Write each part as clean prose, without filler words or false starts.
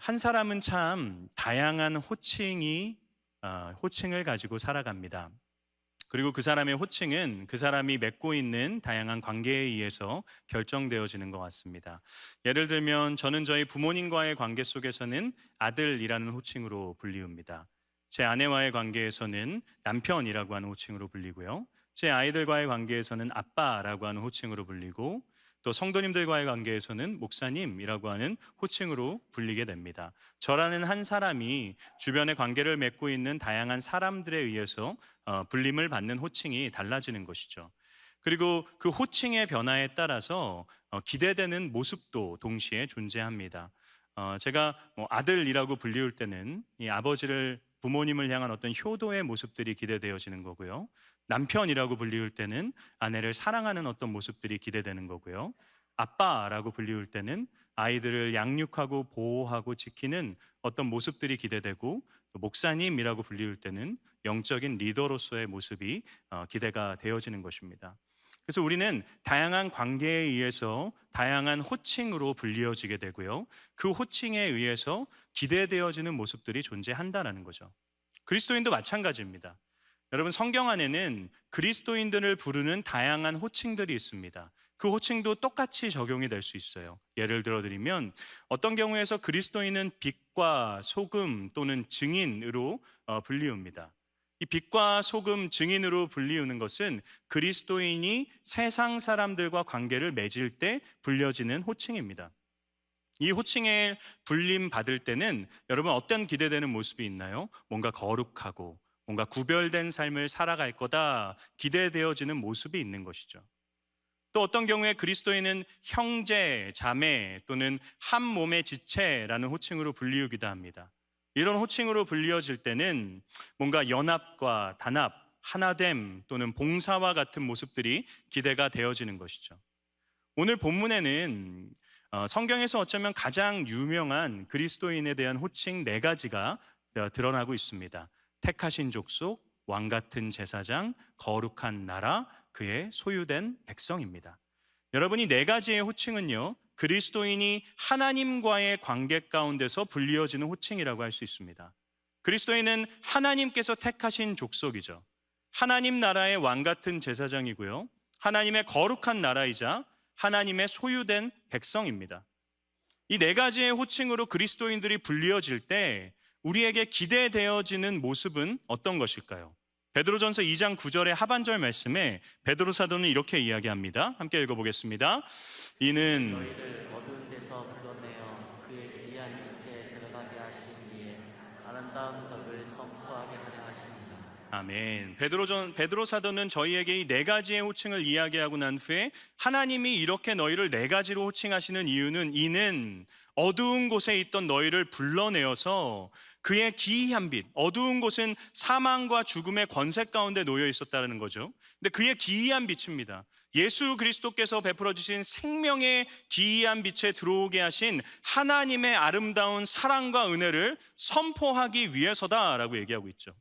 한 사람은 참 다양한 호칭을 가지고 살아갑니다. 그리고 그 사람의 호칭은 그 사람이 맺고 있는 다양한 관계에 의해서 결정되어지는 것 같습니다. 예를 들면 저는 저희 부모님과의 관계 속에서는 아들이라는 호칭으로 불리웁니다. 제 아내와의 관계에서는 남편이라고 하는 호칭으로 불리고요. 제 아이들과의 관계에서는 아빠라고 하는 호칭으로 불리고, 또 성도님들과의 관계에서는 목사님이라고 하는 호칭으로 불리게 됩니다. 저라는 한 사람이 주변의 관계를 맺고 있는 다양한 사람들에 의해서 불림을 받는 호칭이 달라지는 것이죠. 그리고 그 호칭의 변화에 따라서 기대되는 모습도 동시에 존재합니다. 제가 아들이라고 불리울 때는 이 아버지를, 부모님을 향한 어떤 효도의 모습들이 기대되어지는 거고요. 남편이라고 불리울 때는 아내를 사랑하는 어떤 모습들이 기대되는 거고요. 아빠라고 불리울 때는 아이들을 양육하고 보호하고 지키는 어떤 모습들이 기대되고, 또 목사님이라고 불리울 때는 영적인 리더로서의 모습이 기대가 되어지는 것입니다. 그래서 우리는 다양한 관계에 의해서 다양한 호칭으로 불리어지게 되고요. 그 호칭에 의해서 기대되어지는 모습들이 존재한다는 거죠. 그리스도인도 마찬가지입니다. 여러분, 성경 안에는 그리스도인들을 부르는 다양한 호칭들이 있습니다. 그 호칭도 똑같이 적용이 될 수 있어요. 예를 들어 드리면 어떤 경우에서 그리스도인은 빛과 소금 또는 증인으로 불리웁니다. 이 빛과 소금, 증인으로 불리우는 것은 그리스도인이 세상 사람들과 관계를 맺을 때 불려지는 호칭입니다. 이 호칭에 불림 받을 때는 여러분 어떤 기대되는 모습이 있나요? 뭔가 거룩하고 뭔가 구별된 삶을 살아갈 거다 기대되어지는 모습이 있는 것이죠. 또 어떤 경우에 그리스도인은 형제, 자매 또는 한 몸의 지체라는 호칭으로 불리우기도 합니다. 이런 호칭으로 불리어질 때는 뭔가 연합과 단합, 하나됨 또는 봉사와 같은 모습들이 기대가 되어지는 것이죠. 오늘 본문에는 성경에서 어쩌면 가장 유명한 그리스도인에 대한 호칭 4가지가 드러나고 있습니다. 택하신 족속, 왕같은 제사장, 거룩한 나라, 그의 소유된 백성입니다. 여러분, 이 4가지의 호칭은요, 그리스도인이 하나님과의 관계 가운데서 불리어지는 호칭이라고 할 수 있습니다. 그리스도인은 하나님께서 택하신 족속이죠. 하나님 나라의 왕같은 제사장이고요, 하나님의 거룩한 나라이자 하나님의 소유된 백성입니다. 이 4가지의 호칭으로 그리스도인들이 불리어질 때 우리에게 기대되어지는 모습은 어떤 것일까요? 베드로전서 2장 9절의 하반절 말씀에 베드로 사도는 이렇게 이야기합니다. 함께 읽어보겠습니다. 이는 너희를 어두운 데서 불러내어 그의 기이한 빛에 들어가게 하신 이에 아름다운 덕을 선포하게 하려 하십니다. 아멘. 베드로 사도는 저희에게 이 4가지의 호칭을 이야기하고 난 후에 하나님이 이렇게 너희를 4가지로 호칭하시는 이는 어두운 곳에 있던 너희를 불러내어서 그의 기이한 빛, 어두운 곳은 사망과 죽음의 권세 가운데 놓여 있었다는 거죠. 근데 그의 기이한 빛입니다. 예수 그리스도께서 베풀어 주신 생명의 기이한 빛에 들어오게 하신 하나님의 아름다운 사랑과 은혜를 선포하기 위해서다라고 얘기하고 있죠.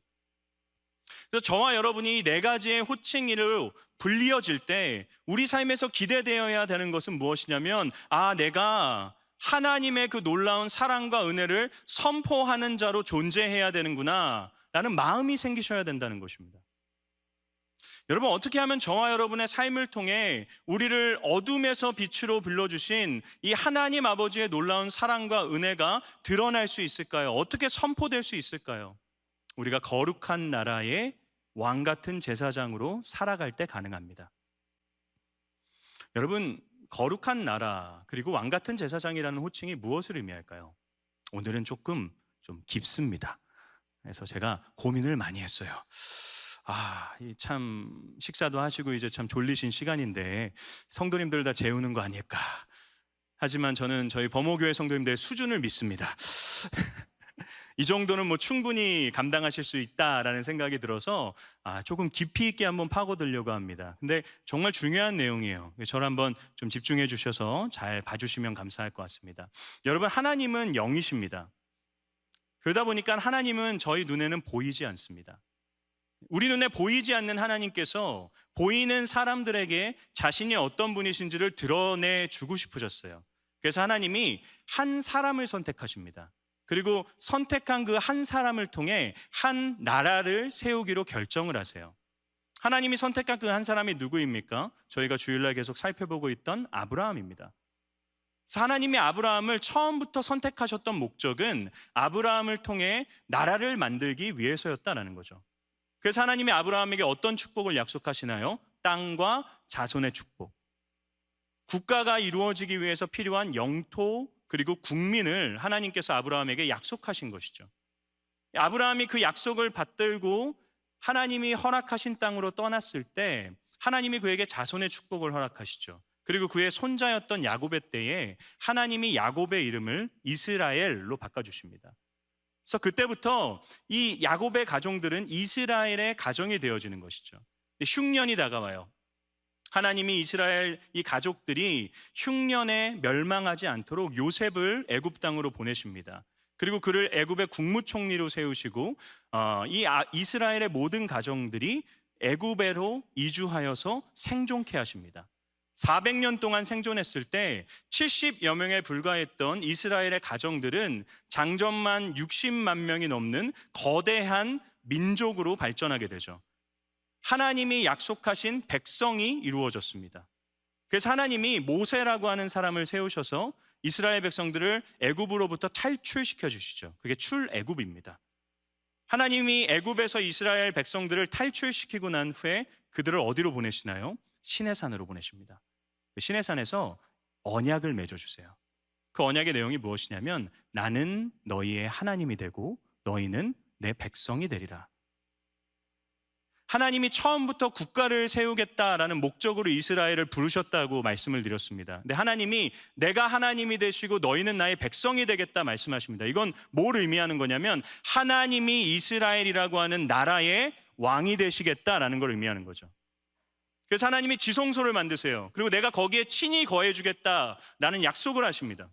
그래서 저와 여러분이 이 4가지의 호칭으로 불리어질 때 우리 삶에서 기대되어야 되는 것은 무엇이냐면, 내가 하나님의 그 놀라운 사랑과 은혜를 선포하는 자로 존재해야 되는구나 라는 마음이 생기셔야 된다는 것입니다. 여러분, 어떻게 하면 저와 여러분의 삶을 통해 우리를 어둠에서 빛으로 불러주신 이 하나님 아버지의 놀라운 사랑과 은혜가 드러날 수 있을까요? 어떻게 선포될 수 있을까요? 우리가 거룩한 나라의 왕같은 제사장으로 살아갈 때 가능합니다. 여러분, 거룩한 나라 그리고 왕같은 제사장이라는 호칭이 무엇을 의미할까요? 오늘은 조금 좀 깊습니다. 그래서 제가 고민을 많이 했어요. 참 식사도 하시고 이제 참 졸리신 시간인데 성도님들 다 재우는 거 아닐까? 하지만 저는 저희 범호교회 성도님들의 수준을 믿습니다. 이 정도는 충분히 감당하실 수 있다라는 생각이 들어서 조금 깊이 있게 한번 파고들려고 합니다. 근데 정말 중요한 내용이에요. 저를 한번 좀 집중해 주셔서 잘 봐주시면 감사할 것 같습니다. 여러분, 하나님은 영이십니다. 그러다 보니까 하나님은 저희 눈에는 보이지 않습니다. 우리 눈에 보이지 않는 하나님께서 보이는 사람들에게 자신이 어떤 분이신지를 드러내주고 싶으셨어요. 그래서 하나님이 한 사람을 선택하십니다. 그리고 선택한 그 한 사람을 통해 한 나라를 세우기로 결정을 하세요. 하나님이 선택한 그 한 사람이 누구입니까? 저희가 주일날 계속 살펴보고 있던 아브라함입니다. 그래서 하나님이 아브라함을 처음부터 선택하셨던 목적은 아브라함을 통해 나라를 만들기 위해서였다라는 거죠. 그래서 하나님이 아브라함에게 어떤 축복을 약속하시나요? 땅과 자손의 축복. 국가가 이루어지기 위해서 필요한 영토 그리고 국민을 하나님께서 아브라함에게 약속하신 것이죠. 아브라함이 그 약속을 받들고 하나님이 허락하신 땅으로 떠났을 때 하나님이 그에게 자손의 축복을 허락하시죠. 그리고 그의 손자였던 야곱의 때에 하나님이 야곱의 이름을 이스라엘로 바꿔주십니다. 그래서 그때부터 이 야곱의 가정들은 이스라엘의 가정이 되어지는 것이죠. 흉년이 다가와요. 하나님이 이스라엘 이 가족들이 흉년에 멸망하지 않도록 요셉을 애굽 땅으로 보내십니다. 그리고 그를 애굽의 국무총리로 세우시고 이스라엘의 모든 가정들이 애굽에로 이주하여서 생존케 하십니다. 400년 동안 생존했을 때 70여 명에 불과했던 이스라엘의 가정들은 장전만 60만 명이 넘는 거대한 민족으로 발전하게 되죠. 하나님이 약속하신 백성이 이루어졌습니다. 그래서 하나님이 모세라고 하는 사람을 세우셔서 이스라엘 백성들을 애굽으로부터 탈출시켜 주시죠. 그게 출애굽입니다. 하나님이 애굽에서 이스라엘 백성들을 탈출시키고 난 후에 그들을 어디로 보내시나요? 시내산으로 보내십니다. 시내산에서 언약을 맺어주세요. 그 언약의 내용이 무엇이냐면 나는 너희의 하나님이 되고 너희는 내 백성이 되리라. 하나님이 처음부터 국가를 세우겠다라는 목적으로 이스라엘을 부르셨다고 말씀을 드렸습니다. 근데 하나님이 내가 하나님이 되시고 너희는 나의 백성이 되겠다 말씀하십니다. 이건 뭘 의미하는 거냐면 하나님이 이스라엘이라고 하는 나라의 왕이 되시겠다라는 걸 의미하는 거죠. 그래서 하나님이 지성소를 만드세요. 그리고 내가 거기에 친히 거해주겠다라는 약속을 하십니다.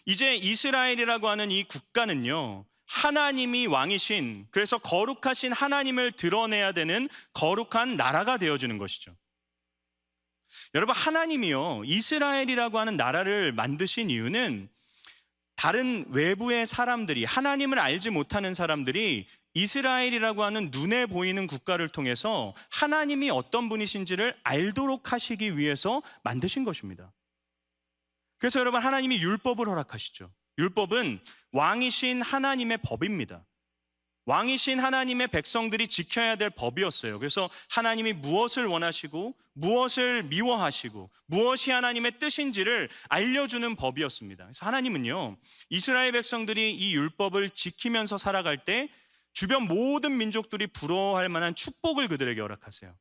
이제 이스라엘이라고 하는 이 국가는요, 하나님이 왕이신, 그래서 거룩하신 하나님을 드러내야 되는 거룩한 나라가 되어지는 것이죠. 여러분, 하나님이요 이스라엘이라고 하는 나라를 만드신 이유는 다른 외부의 사람들이, 하나님을 알지 못하는 사람들이 이스라엘이라고 하는 눈에 보이는 국가를 통해서 하나님이 어떤 분이신지를 알도록 하시기 위해서 만드신 것입니다. 그래서 여러분, 하나님이 율법을 허락하시죠. 율법은 왕이신 하나님의 법입니다. 왕이신 하나님의 백성들이 지켜야 될 법이었어요. 그래서 하나님이 무엇을 원하시고 무엇을 미워하시고 무엇이 하나님의 뜻인지를 알려주는 법이었습니다. 그래서 하나님은요, 이스라엘 백성들이 이 율법을 지키면서 살아갈 때 주변 모든 민족들이 부러워할 만한 축복을 그들에게 허락하세요.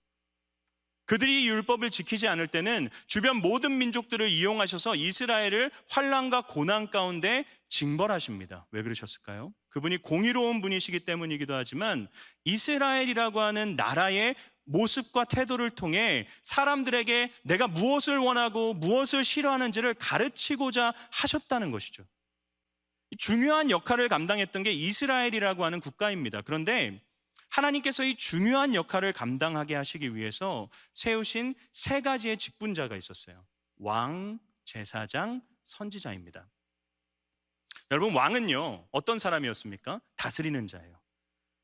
그들이 이 율법을 지키지 않을 때는 주변 모든 민족들을 이용하셔서 이스라엘을 환난과 고난 가운데 징벌하십니다. 왜 그러셨을까요? 그분이 공의로운 분이시기 때문이기도 하지만 이스라엘이라고 하는 나라의 모습과 태도를 통해 사람들에게 내가 무엇을 원하고 무엇을 싫어하는지를 가르치고자 하셨다는 것이죠. 중요한 역할을 감당했던 게 이스라엘이라고 하는 국가입니다. 그런데 하나님께서 이 중요한 역할을 감당하게 하시기 위해서 세우신 세 가지의 직분자가 있었어요. 왕, 제사장, 선지자입니다. 여러분, 왕은요 어떤 사람이었습니까? 다스리는 자예요.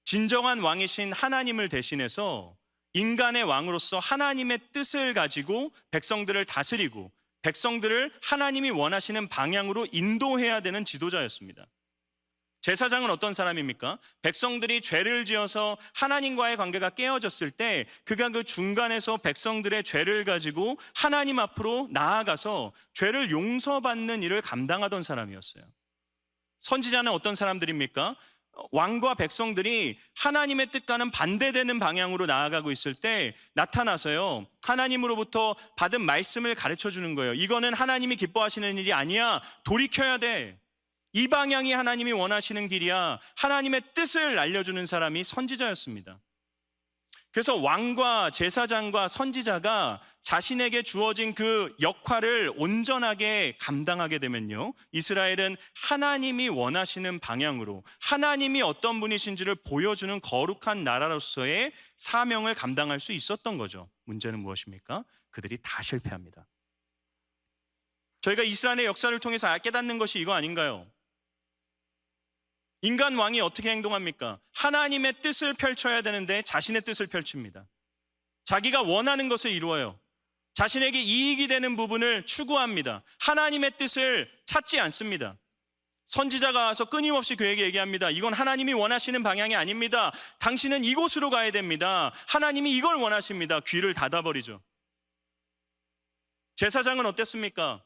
진정한 왕이신 하나님을 대신해서 인간의 왕으로서 하나님의 뜻을 가지고 백성들을 다스리고 백성들을 하나님이 원하시는 방향으로 인도해야 되는 지도자였습니다. 제사장은 어떤 사람입니까? 백성들이 죄를 지어서 하나님과의 관계가 깨어졌을 때 그가 그 중간에서 백성들의 죄를 가지고 하나님 앞으로 나아가서 죄를 용서받는 일을 감당하던 사람이었어요. 선지자는 어떤 사람들입니까? 왕과 백성들이 하나님의 뜻과는 반대되는 방향으로 나아가고 있을 때 나타나서요, 하나님으로부터 받은 말씀을 가르쳐 주는 거예요. 이거는 하나님이 기뻐하시는 일이 아니야. 돌이켜야 돼. 이 방향이 하나님이 원하시는 길이야. 하나님의 뜻을 알려주는 사람이 선지자였습니다. 그래서 왕과 제사장과 선지자가 자신에게 주어진 그 역할을 온전하게 감당하게 되면요, 이스라엘은 하나님이 원하시는 방향으로 하나님이 어떤 분이신지를 보여주는 거룩한 나라로서의 사명을 감당할 수 있었던 거죠. 문제는 무엇입니까? 그들이 다 실패합니다. 저희가 이스라엘의 역사를 통해서 깨닫는 것이 이거 아닌가요? 인간 왕이 어떻게 행동합니까? 하나님의 뜻을 펼쳐야 되는데 자신의 뜻을 펼칩니다. 자기가 원하는 것을 이루어요. 자신에게 이익이 되는 부분을 추구합니다. 하나님의 뜻을 찾지 않습니다. 선지자가 와서 끊임없이 그에게 얘기합니다. 이건 하나님이 원하시는 방향이 아닙니다. 당신은 이곳으로 가야 됩니다. 하나님이 이걸 원하십니다. 귀를 닫아버리죠. 제사장은 어땠습니까?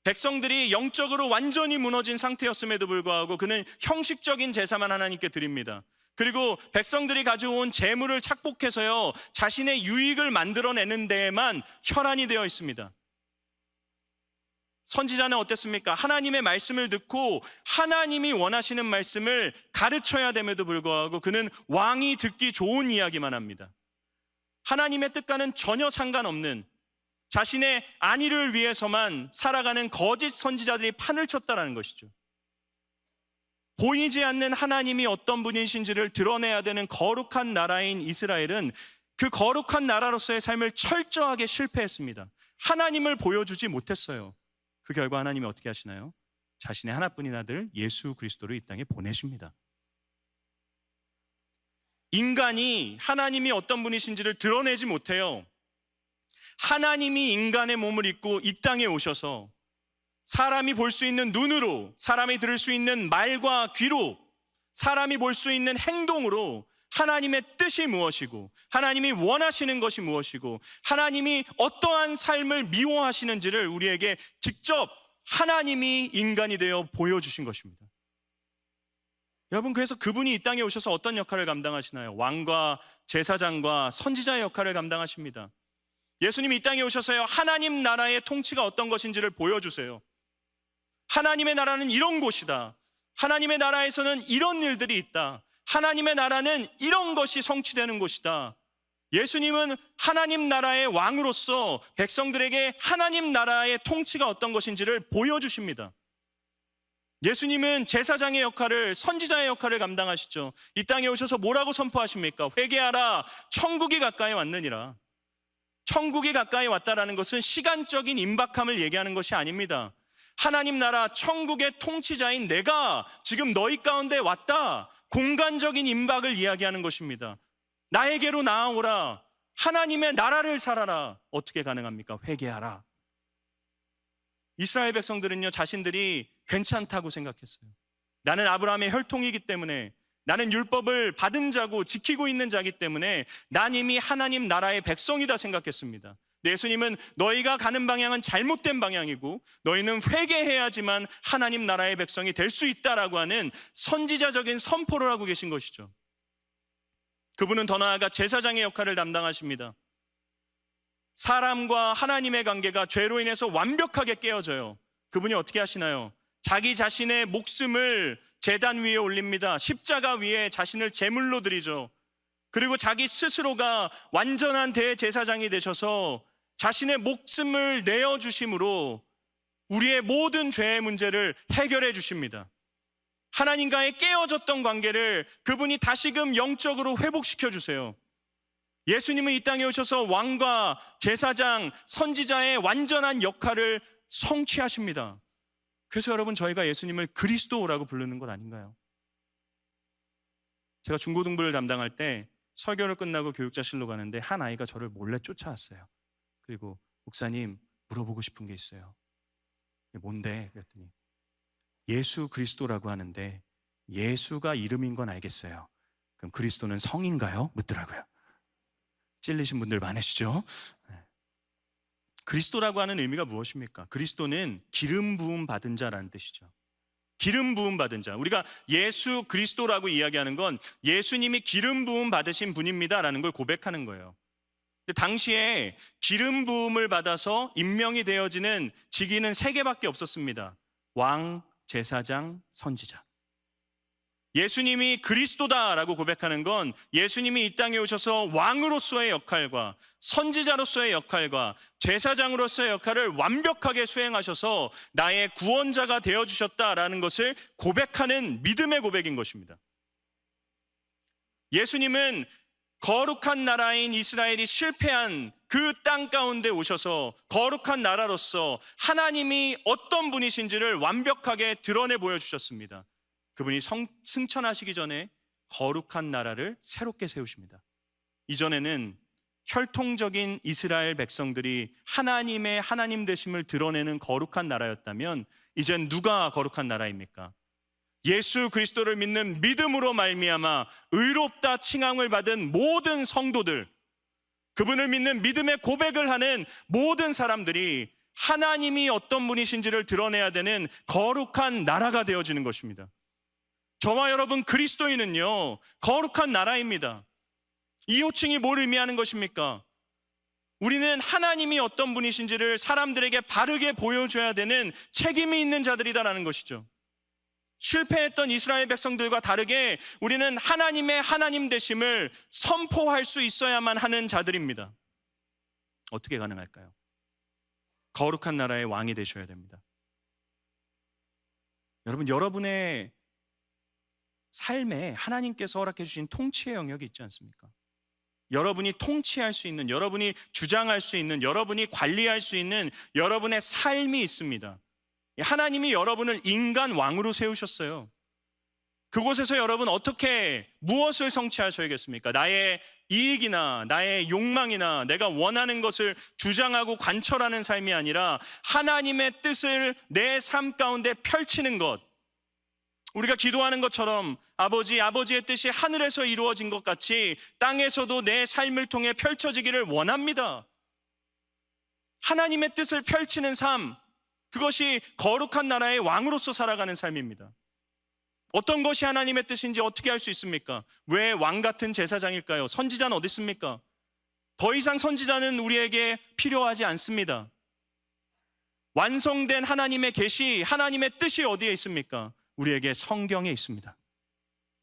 백성들이 영적으로 완전히 무너진 상태였음에도 불구하고 그는 형식적인 제사만 하나님께 드립니다. 그리고 백성들이 가져온 재물을 착복해서요, 자신의 유익을 만들어내는 데에만 혈안이 되어 있습니다. 선지자는 어땠습니까? 하나님의 말씀을 듣고 하나님이 원하시는 말씀을 가르쳐야 됨에도 불구하고 그는 왕이 듣기 좋은 이야기만 합니다. 하나님의 뜻과는 전혀 상관없는, 자신의 안위를 위해서만 살아가는 거짓 선지자들이 판을 쳤다라는 것이죠. 보이지 않는 하나님이 어떤 분이신지를 드러내야 되는 거룩한 나라인 이스라엘은 그 거룩한 나라로서의 삶을 철저하게 실패했습니다. 하나님을 보여주지 못했어요. 그 결과 하나님이 어떻게 하시나요? 자신의 하나뿐인 아들 예수 그리스도를 이 땅에 보내십니다. 인간이 하나님이 어떤 분이신지를 드러내지 못해요. 하나님이 인간의 몸을 입고 이 땅에 오셔서 사람이 볼 수 있는 눈으로, 사람이 들을 수 있는 말과 귀로, 사람이 볼 수 있는 행동으로 하나님의 뜻이 무엇이고 하나님이 원하시는 것이 무엇이고 하나님이 어떠한 삶을 미워하시는지를 우리에게 직접 하나님이 인간이 되어 보여주신 것입니다. 여러분, 그래서 그분이 이 땅에 오셔서 어떤 역할을 감당하시나요? 왕과 제사장과 선지자의 역할을 감당하십니다. 예수님이 이 땅에 오셔서요, 하나님 나라의 통치가 어떤 것인지를 보여주세요. 하나님의 나라는 이런 곳이다. 하나님의 나라에서는 이런 일들이 있다. 하나님의 나라는 이런 것이 성취되는 곳이다. 예수님은 하나님 나라의 왕으로서 백성들에게 하나님 나라의 통치가 어떤 것인지를 보여주십니다. 예수님은 제사장의 역할을, 선지자의 역할을 감당하시죠. 이 땅에 오셔서 뭐라고 선포하십니까? 회개하라, 천국이 가까이 왔느니라. 천국이 가까이 왔다라는 것은 시간적인 임박함을 얘기하는 것이 아닙니다. 하나님 나라 천국의 통치자인 내가 지금 너희 가운데 왔다, 공간적인 임박을 이야기하는 것입니다. 나에게로 나아오라, 하나님의 나라를 살아라. 어떻게 가능합니까? 회개하라. 이스라엘 백성들은요, 자신들이 괜찮다고 생각했어요. 나는 아브라함의 혈통이기 때문에, 나는 율법을 받은 자고 지키고 있는 자기 때문에 난 이미 하나님 나라의 백성이다 생각했습니다. 예수님은 너희가 가는 방향은 잘못된 방향이고 너희는 회개해야지만 하나님 나라의 백성이 될 수 있다라고 하는 선지자적인 선포를 하고 계신 것이죠. 그분은 더 나아가 제사장의 역할을 담당하십니다. 사람과 하나님의 관계가 죄로 인해서 완벽하게 깨어져요. 그분이 어떻게 하시나요? 자기 자신의 목숨을 제단 위에 올립니다. 십자가 위에 자신을 제물로 드리죠. 그리고 자기 스스로가 완전한 대제사장이 되셔서 자신의 목숨을 내어주심으로 우리의 모든 죄의 문제를 해결해 주십니다. 하나님과의 깨어졌던 관계를 그분이 다시금 영적으로 회복시켜 주세요. 예수님은 이 땅에 오셔서 왕과 제사장, 선지자의 완전한 역할을 성취하십니다. 그래서 여러분, 저희가 예수님을 그리스도라고 부르는 것 아닌가요? 제가 중고등부를 담당할 때 설교를 끝나고 교육자실로 가는데 한 아이가 저를 몰래 쫓아왔어요. 그리고 목사님, 물어보고 싶은 게 있어요. 뭔데? 그랬더니 예수 그리스도라고 하는데 예수가 이름인 건 알겠어요. 그럼 그리스도는 성인가요? 묻더라고요. 찔리신 분들 많으시죠? 그리스도라고 하는 의미가 무엇입니까? 그리스도는 기름 부음 받은 자라는 뜻이죠. 기름 부음 받은 자. 우리가 예수 그리스도라고 이야기하는 건 예수님이 기름 부음 받으신 분입니다라는 걸 고백하는 거예요. 근데 당시에 기름 부음을 받아서 임명이 되어지는 직위는 3개밖에 없었습니다. 왕, 제사장, 선지자. 예수님이 그리스도다라고 고백하는 건 예수님이 이 땅에 오셔서 왕으로서의 역할과 선지자로서의 역할과 제사장으로서의 역할을 완벽하게 수행하셔서 나의 구원자가 되어주셨다라는 것을 고백하는 믿음의 고백인 것입니다. 예수님은 거룩한 나라인 이스라엘이 실패한 그 땅 가운데 오셔서 거룩한 나라로서 하나님이 어떤 분이신지를 완벽하게 드러내 보여주셨습니다. 그분이 승천하시기 전에 거룩한 나라를 새롭게 세우십니다. 이전에는 혈통적인 이스라엘 백성들이 하나님의 하나님 되심을 드러내는 거룩한 나라였다면 이젠 누가 거룩한 나라입니까? 예수 그리스도를 믿는 믿음으로 말미암아 의롭다 칭함을 받은 모든 성도들, 그분을 믿는 믿음의 고백을 하는 모든 사람들이 하나님이 어떤 분이신지를 드러내야 되는 거룩한 나라가 되어지는 것입니다. 저와 여러분 그리스도인은요, 거룩한 나라입니다. 이 호칭이 뭘 의미하는 것입니까? 우리는 하나님이 어떤 분이신지를 사람들에게 바르게 보여줘야 되는 책임이 있는 자들이다라는 것이죠. 실패했던 이스라엘 백성들과 다르게 우리는 하나님의 하나님 되심을 선포할 수 있어야만 하는 자들입니다. 어떻게 가능할까요? 거룩한 나라의 왕이 되셔야 됩니다. 여러분, 여러분의 삶에 하나님께서 허락해 주신 통치의 영역이 있지 않습니까? 여러분이 통치할 수 있는, 여러분이 주장할 수 있는, 여러분이 관리할 수 있는 여러분의 삶이 있습니다. 하나님이 여러분을 인간 왕으로 세우셨어요. 그곳에서 여러분 어떻게 무엇을 성취하셔야겠습니까? 나의 이익이나 나의 욕망이나 내가 원하는 것을 주장하고 관철하는 삶이 아니라 하나님의 뜻을 내 삶 가운데 펼치는 것. 우리가 기도하는 것처럼 아버지의 뜻이 하늘에서 이루어진 것 같이 땅에서도 내 삶을 통해 펼쳐지기를 원합니다. 하나님의 뜻을 펼치는 삶, 그것이 거룩한 나라의 왕으로서 살아가는 삶입니다. 어떤 것이 하나님의 뜻인지 어떻게 알 수 있습니까? 왜 왕 같은 제사장일까요? 선지자는 어디 있습니까? 더 이상 선지자는 우리에게 필요하지 않습니다. 완성된 하나님의 계시, 하나님의 뜻이 어디에 있습니까? 우리에게 성경에 있습니다.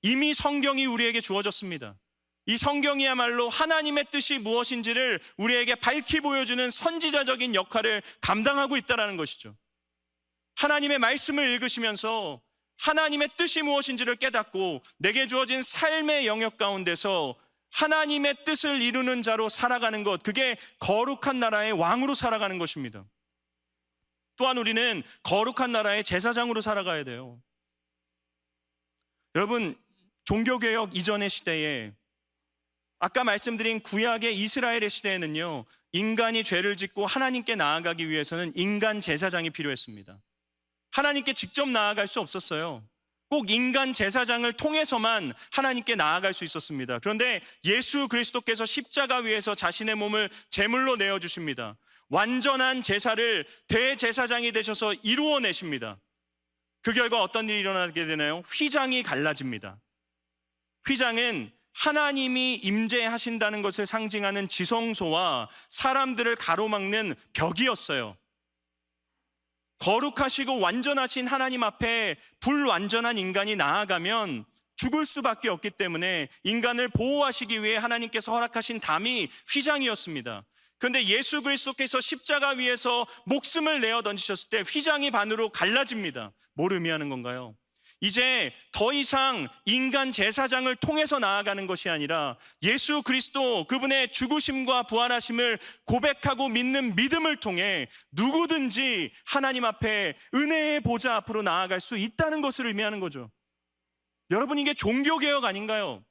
이미 성경이 우리에게 주어졌습니다. 이 성경이야말로 하나님의 뜻이 무엇인지를 우리에게 밝히 보여주는 선지자적인 역할을 감당하고 있다는 것이죠. 하나님의 말씀을 읽으시면서 하나님의 뜻이 무엇인지를 깨닫고 내게 주어진 삶의 영역 가운데서 하나님의 뜻을 이루는 자로 살아가는 것, 그게 거룩한 나라의 왕으로 살아가는 것입니다. 또한 우리는 거룩한 나라의 제사장으로 살아가야 돼요. 여러분, 종교개혁 이전의 시대에, 아까 말씀드린 구약의 이스라엘의 시대에는요, 인간이 죄를 짓고 하나님께 나아가기 위해서는 인간 제사장이 필요했습니다. 하나님께 직접 나아갈 수 없었어요. 꼭 인간 제사장을 통해서만 하나님께 나아갈 수 있었습니다. 그런데 예수 그리스도께서 십자가 위에서 자신의 몸을 제물로 내어주십니다. 완전한 제사를 대제사장이 되셔서 이루어내십니다. 그 결과 어떤 일이 일어나게 되나요? 휘장이 갈라집니다. 휘장은 하나님이 임재하신다는 것을 상징하는 지성소와 사람들을 가로막는 벽이었어요. 거룩하시고 완전하신 하나님 앞에 불완전한 인간이 나아가면 죽을 수밖에 없기 때문에 인간을 보호하시기 위해 하나님께서 허락하신 담이 휘장이었습니다. 그런데 예수 그리스도께서 십자가 위에서 목숨을 내어 던지셨을 때 휘장이 반으로 갈라집니다. 뭘 의미하는 건가요? 이제 더 이상 인간 제사장을 통해서 나아가는 것이 아니라 예수 그리스도 그분의 죽으심과 부활하심을 고백하고 믿는 믿음을 통해 누구든지 하나님 앞에 은혜의 보좌 앞으로 나아갈 수 있다는 것을 의미하는 거죠. 여러분, 이게 종교개혁 아닌가요?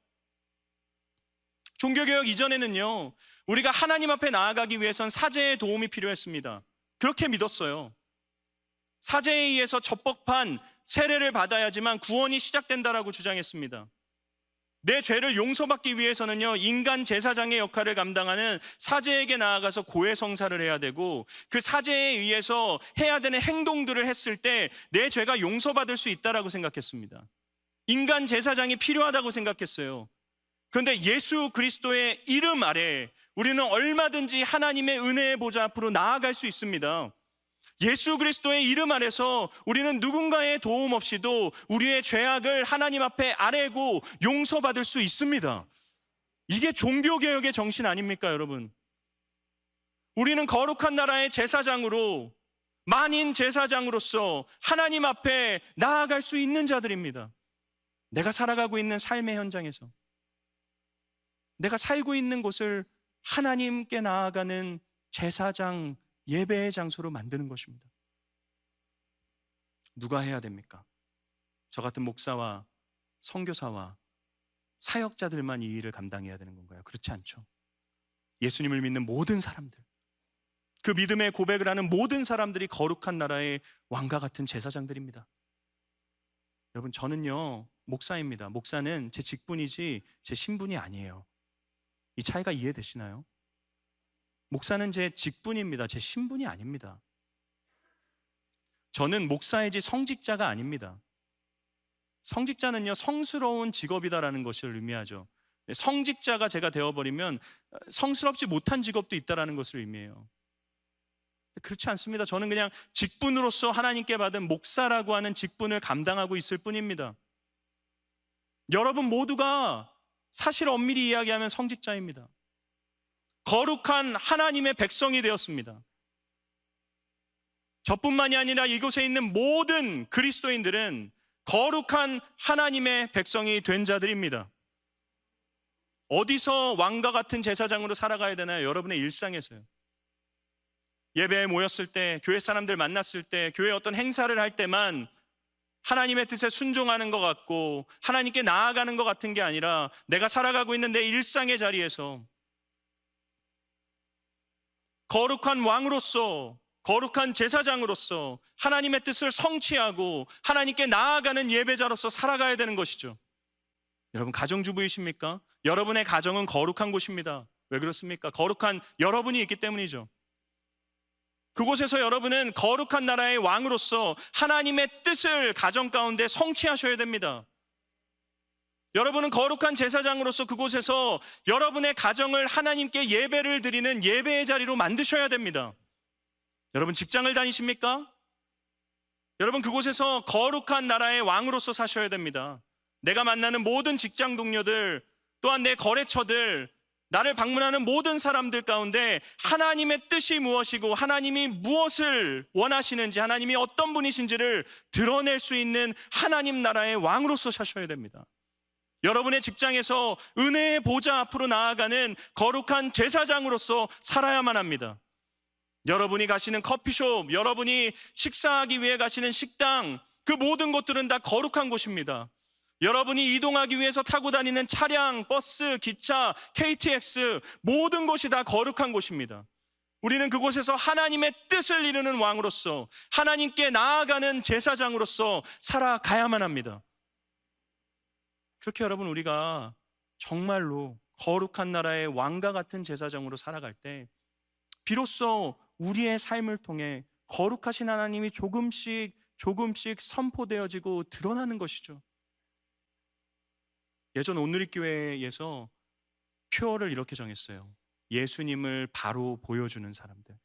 종교개혁 이전에는요, 우리가 하나님 앞에 나아가기 위해선 사제의 도움이 필요했습니다. 그렇게 믿었어요. 사제에 의해서 접법한 세례를 받아야지만 구원이 시작된다라고 주장했습니다. 내 죄를 용서받기 위해서는요, 인간 제사장의 역할을 감당하는 사제에게 나아가서 고해성사를 해야 되고, 그 사제에 의해서 해야 되는 행동들을 했을 때 내 죄가 용서받을 수 있다라고 생각했습니다. 인간 제사장이 필요하다고 생각했어요. 그런데 예수 그리스도의 이름 아래 우리는 얼마든지 하나님의 은혜의 보좌 앞으로 나아갈 수 있습니다. 예수 그리스도의 이름 아래서 우리는 누군가의 도움 없이도 우리의 죄악을 하나님 앞에 아뢰고 용서받을 수 있습니다. 이게 종교개혁의 정신 아닙니까, 여러분? 우리는 거룩한 나라의 제사장으로, 만인 제사장으로서 하나님 앞에 나아갈 수 있는 자들입니다. 내가 살아가고 있는 삶의 현장에서, 내가 살고 있는 곳을 하나님께 나아가는 제사장, 예배의 장소로 만드는 것입니다. 누가 해야 됩니까? 저 같은 목사와 선교사와 사역자들만 이 일을 감당해야 되는 건가요? 그렇지 않죠. 예수님을 믿는 모든 사람들, 그 믿음의 고백을 하는 모든 사람들이 거룩한 나라의 왕과 같은 제사장들입니다. 여러분, 저는요 목사입니다. 목사는 제 직분이지 제 신분이 아니에요. 이 차이가 이해되시나요? 목사는 제 직분입니다. 제 신분이 아닙니다. 저는 목사이지 성직자가 아닙니다. 성직자는요 성스러운 직업이다라는 것을 의미하죠. 성직자가 제가 되어버리면 성스럽지 못한 직업도 있다라는 것을 의미해요. 그렇지 않습니다. 저는 그냥 직분으로서 하나님께 받은 목사라고 하는 직분을 감당하고 있을 뿐입니다. 여러분 모두가 사실 엄밀히 이야기하면 성직자입니다. 거룩한 하나님의 백성이 되었습니다. 저뿐만이 아니라 이곳에 있는 모든 그리스도인들은 거룩한 하나님의 백성이 된 자들입니다. 어디서 왕과 같은 제사장으로 살아가야 되나요? 여러분의 일상에서요. 예배에 모였을 때, 교회 사람들 만났을 때, 교회 어떤 행사를 할 때만 하나님의 뜻에 순종하는 것 같고 하나님께 나아가는 것 같은 게 아니라 내가 살아가고 있는 내 일상의 자리에서 거룩한 왕으로서, 거룩한 제사장으로서 하나님의 뜻을 성취하고 하나님께 나아가는 예배자로서 살아가야 되는 것이죠. 여러분 가정주부이십니까? 여러분의 가정은 거룩한 곳입니다. 왜 그렇습니까? 거룩한 여러분이 있기 때문이죠. 그곳에서 여러분은 거룩한 나라의 왕으로서 하나님의 뜻을 가정 가운데 성취하셔야 됩니다. 여러분은 거룩한 제사장으로서 그곳에서 여러분의 가정을 하나님께 예배를 드리는 예배의 자리로 만드셔야 됩니다. 여러분 직장을 다니십니까? 여러분 그곳에서 거룩한 나라의 왕으로서 사셔야 됩니다. 내가 만나는 모든 직장 동료들, 또한 내 거래처들, 나를 방문하는 모든 사람들 가운데 하나님의 뜻이 무엇이고 하나님이 무엇을 원하시는지, 하나님이 어떤 분이신지를 드러낼 수 있는 하나님 나라의 왕으로서 사셔야 됩니다. 여러분의 직장에서 은혜의 보좌 앞으로 나아가는 거룩한 제사장으로서 살아야만 합니다. 여러분이 가시는 커피숍, 여러분이 식사하기 위해 가시는 식당, 그 모든 곳들은 다 거룩한 곳입니다. 여러분이 이동하기 위해서 타고 다니는 차량, 버스, 기차, KTX 모든 곳이 다 거룩한 곳입니다. 우리는 그곳에서 하나님의 뜻을 이루는 왕으로서 하나님께 나아가는 제사장으로서 살아가야만 합니다. 그렇게 여러분 우리가 정말로 거룩한 나라의 왕과 같은 제사장으로 살아갈 때 비로소 우리의 삶을 통해 거룩하신 하나님이 조금씩 선포되어지고 드러나는 것이죠. 예전 온누리교회에서 표어를 이렇게 정했어요. 예수님을 바로 보여주는 사람들.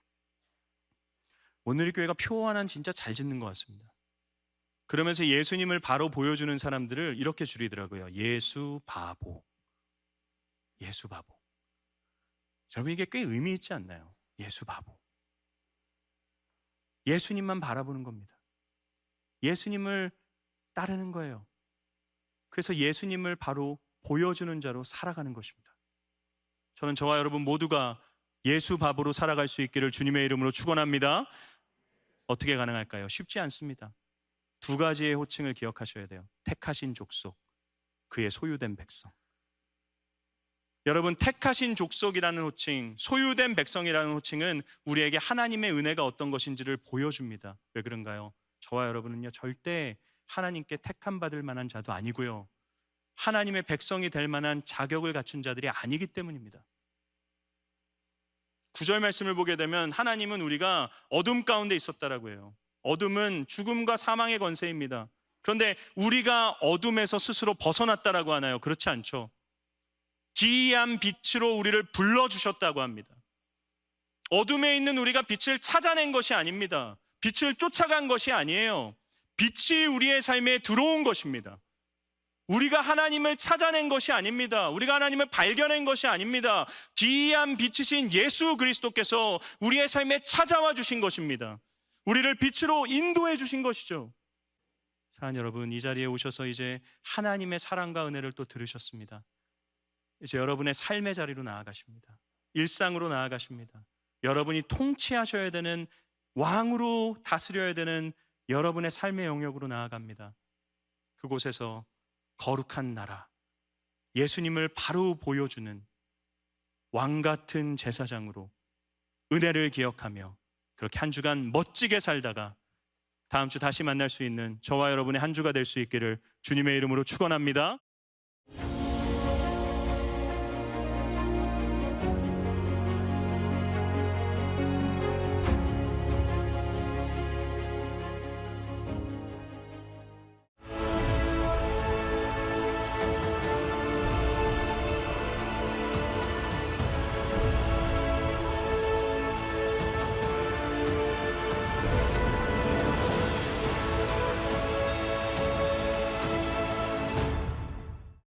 온누리교회가 표어 하나는 진짜 잘 짓는 것 같습니다. 그러면서 예수님을 바로 보여주는 사람들을 이렇게 줄이더라고요. 예수 바보. 예수 바보. 여러분 이게 꽤 의미 있지 않나요? 예수 바보. 예수님만 바라보는 겁니다. 예수님을 따르는 거예요. 그래서 예수님을 바로 보여주는 자로 살아가는 것입니다. 저는 저와 여러분 모두가 예수 바보로 살아갈 수 있기를 주님의 이름으로 축원합니다. 어떻게 가능할까요? 쉽지 않습니다. 두 가지의 호칭을 기억하셔야 돼요. 택하신 족속, 그의 소유된 백성. 여러분 택하신 족속이라는 호칭, 소유된 백성이라는 호칭은 우리에게 하나님의 은혜가 어떤 것인지를 보여줍니다. 왜 그런가요? 저와 여러분은요 절대 하나님께 택함 받을 만한 자도 아니고요, 하나님의 백성이 될 만한 자격을 갖춘 자들이 아니기 때문입니다. 9절 말씀을 보게 되면 하나님은 우리가 어둠 가운데 있었다라고 해요. 어둠은 죽음과 사망의 권세입니다. 그런데 우리가 어둠에서 스스로 벗어났다라고 하나요? 그렇지 않죠. 기이한 빛으로 우리를 불러주셨다고 합니다. 어둠에 있는 우리가 빛을 찾아낸 것이 아닙니다. 빛을 쫓아간 것이 아니에요. 빛이 우리의 삶에 들어온 것입니다. 우리가 하나님을 찾아낸 것이 아닙니다. 우리가 하나님을 발견한 것이 아닙니다. 기이한 빛이신 예수 그리스도께서 우리의 삶에 찾아와 주신 것입니다. 우리를 빛으로 인도해 주신 것이죠. 사랑하는 여러분, 이 자리에 오셔서 이제 하나님의 사랑과 은혜를 또 들으셨습니다. 이제 여러분의 삶의 자리로 나아가십니다. 일상으로 나아가십니다. 여러분이 통치하셔야 되는, 왕으로 다스려야 되는 여러분의 삶의 영역으로 나아갑니다. 그곳에서 거룩한 나라, 예수님을 바로 보여주는 왕 같은 제사장으로 은혜를 기억하며 그렇게 한 주간 멋지게 살다가 다음 주 다시 만날 수 있는 저와 여러분의 한 주가 될 수 있기를 주님의 이름으로 축원합니다.